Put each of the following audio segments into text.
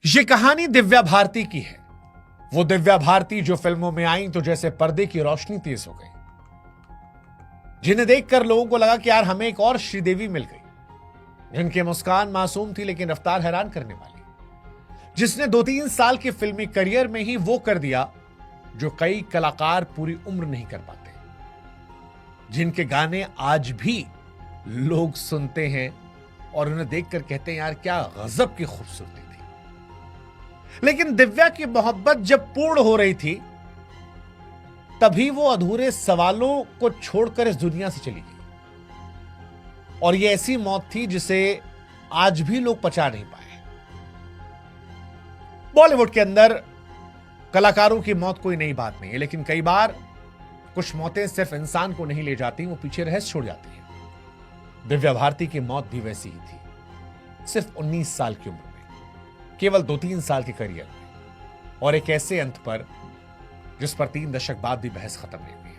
ये कहानी दिव्या भारती की है। वो दिव्या भारती जो फिल्मों में आई तो जैसे पर्दे की रोशनी तेज हो गई, जिन्हें देखकर लोगों को लगा कि यार हमें एक और श्रीदेवी मिल गई, जिनकी मुस्कान मासूम थी लेकिन रफ्तार हैरान करने वाली, जिसने 2-3 साल के फिल्मी करियर में ही वो कर दिया जो कई कलाकार पूरी उम्र नहीं कर पाते, जिनके गाने आज भी लोग सुनते हैं और उन्हें देखकर कहते हैं यार क्या गजब की खूबसूरती थी। लेकिन दिव्या की मोहब्बत जब पूर्ण हो रही थी तभी वो अधूरे सवालों को छोड़कर इस दुनिया से चली गई, और ये ऐसी मौत थी जिसे आज भी लोग पचा नहीं पाए। बॉलीवुड के अंदर कलाकारों की मौत कोई नई बात नहीं है, लेकिन कई बार कुछ मौतें सिर्फ इंसान को नहीं ले जाती, वो पीछे रहस्य छोड़ जाती है। दिव्या भारती की मौत भी वैसी ही थी, सिर्फ 19 साल की उम्र में, केवल 2-3 साल के करियर में, और एक ऐसे अंत पर जिस पर 3 दशक बाद भी बहस खत्म नहीं हुई है।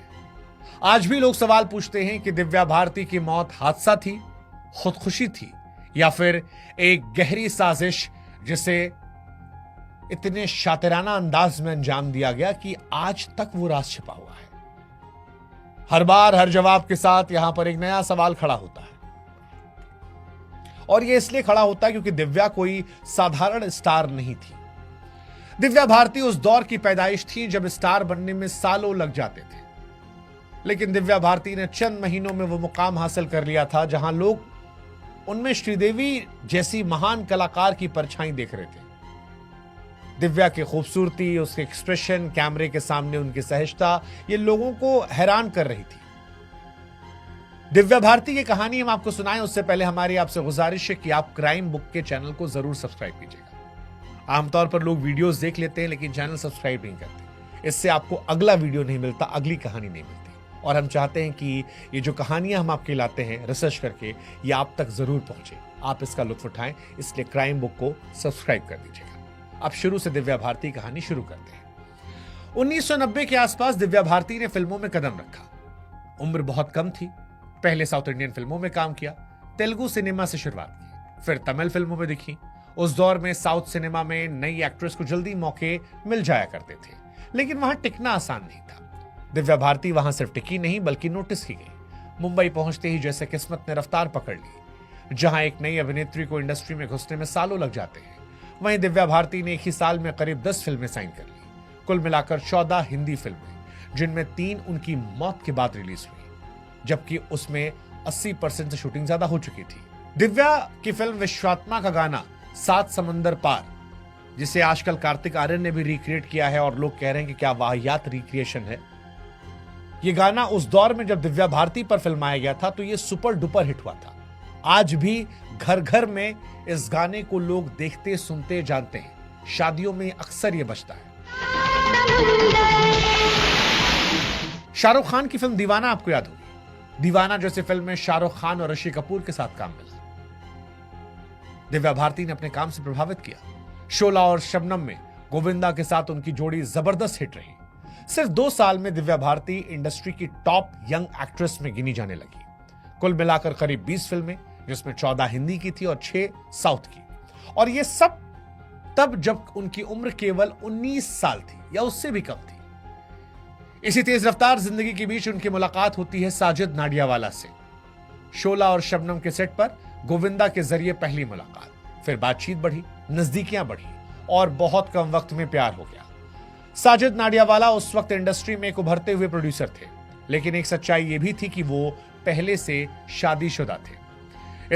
आज भी लोग सवाल पूछते हैं कि दिव्या भारती की मौत हादसा थी, खुदकुशी थी, या फिर एक गहरी साजिश जिसे इतने शातिराना अंदाज में अंजाम दिया गया कि आज तक वो राज छिपा हुआ है। हर बार हर जवाब के साथ यहां पर एक नया सवाल खड़ा होता है, और यह इसलिए खड़ा होता है क्योंकि दिव्या कोई साधारण स्टार नहीं थी। दिव्या भारती उस दौर की पैदाइश थी जब स्टार बनने में सालों लग जाते थे, लेकिन दिव्या भारती ने चंद महीनों में वो मुकाम हासिल कर लिया था जहां लोग उनमें श्रीदेवी जैसी महान कलाकार की परछाई देख रहे थे। दिव्या की खूबसूरती, उसके एक्सप्रेशन, कैमरे के सामने उनकी सहजता, ये लोगों को हैरान कर रही थी। दिव्या भारती की कहानी हम आपको सुनाएं उससे पहले हमारी आपसे गुजारिश है कि आप क्राइम बुक के चैनल को जरूर सब्सक्राइब कीजिएगा। आमतौर पर लोग वीडियोस देख लेते हैं लेकिन चैनल सब्सक्राइब नहीं करते, इससे आपको अगला वीडियो नहीं मिलता, अगली कहानी नहीं मिलती, और हम चाहते हैं कि ये जो कहानियां हम आपके लाते हैं रिसर्च करके, ये आप तक जरूर पहुंचे, आप इसका लुत्फ उठाएं, इसलिए क्राइम बुक को सब्सक्राइब कर दीजिएगा। अब शुरू से दिव्या भारती की कहानी शुरू करते हैं। 1990 के आसपास दिव्या भारती ने फिल्मों में कदम रखा। उम्र बहुत कम थी, पहले साउथ इंडियन फिल्मों में काम किया, तेलुगु सिनेमा से शुरुआत की, फिर तमिल फिल्मों में दिखी। उस दौर में साउथ सिनेमा में नई एक्ट्रेस को जल्दी मौके मिल जाया करते थे, लेकिन वहां टिकना आसान नहीं था। दिव्या भारती वहां सिर्फ टिकी नहीं बल्कि नोटिस की गई। मुंबई पहुंचते ही जैसे किस्मत ने रफ्तार पकड़ ली। जहां एक नई अभिनेत्री को इंडस्ट्री में घुसने में सालों लग जाते हैं, वहीं दिव्या भारती ने एक ही साल में करीब 10 फिल्में साइन कर ली। कुल मिलाकर 14 हिंदी फिल्में, जिनमें 3 उनकी मौत के बाद रिलीज हुई, जबकि उसमें 80% से शूटिंग ज्यादा हो चुकी थी। दिव्या की फिल्म विश्वात्मा का गाना सात समंदर पार, जिसे आजकल कार्तिक आर्यन ने भी रिक्रिएट किया है और लोग कह रहे हैं कि क्या वाहियात रिक्रिएशन है। यह गाना उस दौर में जब दिव्या भारती पर फिल्माया गया था तो यह सुपर डुपर हिट हुआ था। आज भी घर घर में इस गाने को लोग देखते, सुनते, जानते हैं। शादियों में अक्सर यह बजता है। शाहरुख खान की फिल्म दीवाना आपको याद होगी। दीवाना जैसी फिल्म में शाहरुख खान और ऋषि कपूर के साथ काम मिला। दिव्या भारती ने अपने काम से प्रभावित किया। शोला और शबनम में गोविंदा के साथ उनकी जोड़ी जबरदस्त हिट रही। सिर्फ 2 साल में दिव्या भारती इंडस्ट्री की टॉप यंग एक्ट्रेस में गिनी जाने लगी। कुल मिलाकर करीब 20 फिल्में, जिसमें 14 हिंदी की थी और 6 साउथ की, और यह सब तब जब उनकी उम्र केवल 19 साल थी या उससे भी कम थी। इसी तेज रफ्तार जिंदगी के बीच उनकी मुलाकात होती है साजिद नाडियावाला से। शोला और शबनम के सेट पर गोविंदा के जरिए पहली मुलाकात, फिर बातचीत बढ़ी, नजदीकियां बढ़ी, और बहुत कम वक्त में प्यार हो गया। साजिद नाडियावाला उस वक्त इंडस्ट्री में एक उभरते हुए प्रोड्यूसर थे, लेकिन एक सच्चाई यह भी थी कि वो पहले से शादीशुदा थे।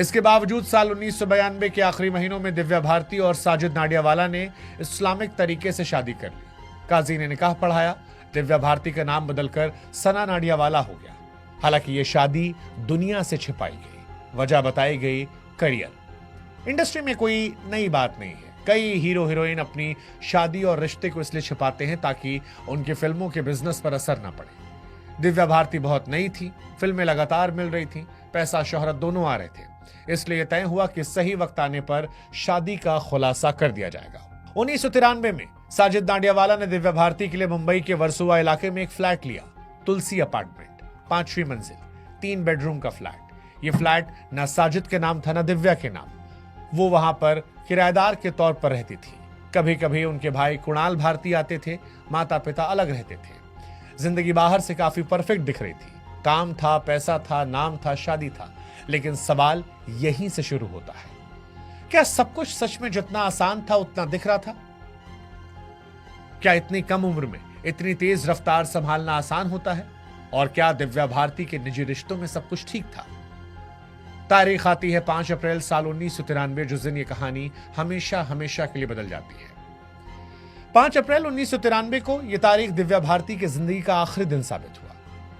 इसके बावजूद साल 1992 के आखिरी महीनों में दिव्या भारती और साजिद नाडियावाला ने इस्लामिक तरीके से शादी कर ली। काजी ने निकाह पढ़ाया। दिव्या भारती का नाम बदलकर सना नाडियावाला हो गया। हालांकि यह शादी दुनिया से छिपाई गई। वजह बताई गई करियर। इंडस्ट्री में कोई नई बात नहीं है। कई हीरो हीरोइन अपनी शादी और रिश्ते को इसलिए छिपाते हैं ताकि उनकी फिल्मों के बिजनेस पर असर ना पड़े। दिव्या भारती बहुत नई थी, फिल्में लगातार मिल रही थी, पैसा शोहरत दोनों आ रहे थे, इसलिए तय हुआ कि सही वक्त आने पर शादी का खुलासा कर दिया जाएगा। 1993 में साजिद नाडियावाला ने दिव्या भारती के लिए मुंबई के वर्सोवा इलाके में एक फ्लैट लिया, तुलसी अपार्टमेंट, 5वीं मंजिल, 3 बेडरूम का फ्लैट। यह फ्लैट ना साजिद के नाम था ना दिव्या के नाम। वो वहां पर किराएदार के तौर पर रहती थी। कभी कभी उनके भाई कुणाल भारती आते थे। माता पिता अलग रहते थे। जिंदगी बाहर से काफी परफेक्ट दिख रही थी। काम था, पैसा था, नाम था, शादी था। लेकिन सवाल यहीं से शुरू होता है, क्या सब कुछ सच में जितना आसान था उतना दिख रहा था? क्या इतनी कम उम्र में इतनी तेज रफ्तार संभालना आसान होता है? और क्या दिव्या भारती के निजी रिश्तों में सब कुछ ठीक था? तारीख आती है 5 अप्रैल साल 1993, जिस दिन ये कहानी हमेशा हमेशा के लिए बदल जाती है। 5 अप्रैल 1993 को यह तारीख दिव्या भारती की जिंदगी का आखिरी दिन साबित हुआ।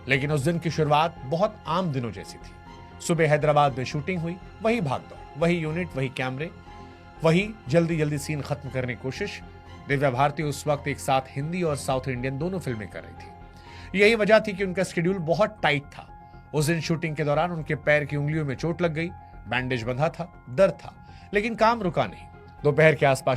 लेकिन उस दिन की शुरुआत बहुत आम दिनों जैसी थी। सुबह हैदराबाद में शूटिंग हुई, वही भागदौड़, वही यूनिट, वही कैमरे, वही जल्दी जल्दी सीन खत्म करने की कोशिश। दिव्या भारती उस वक्त एक साथ हिंदी और साउथ इंडियन दोनों फिल्में कर रही थी। यही वजह थी कि उनका शेड्यूल बहुत टाइट था। उस दिन शूटिंग के दौरान उनके पैर की उंगलियों में चोट लग गई, बैंडेज बंधा था, दर्द था, लेकिन काम रुका नहीं। दोपहर के आसपास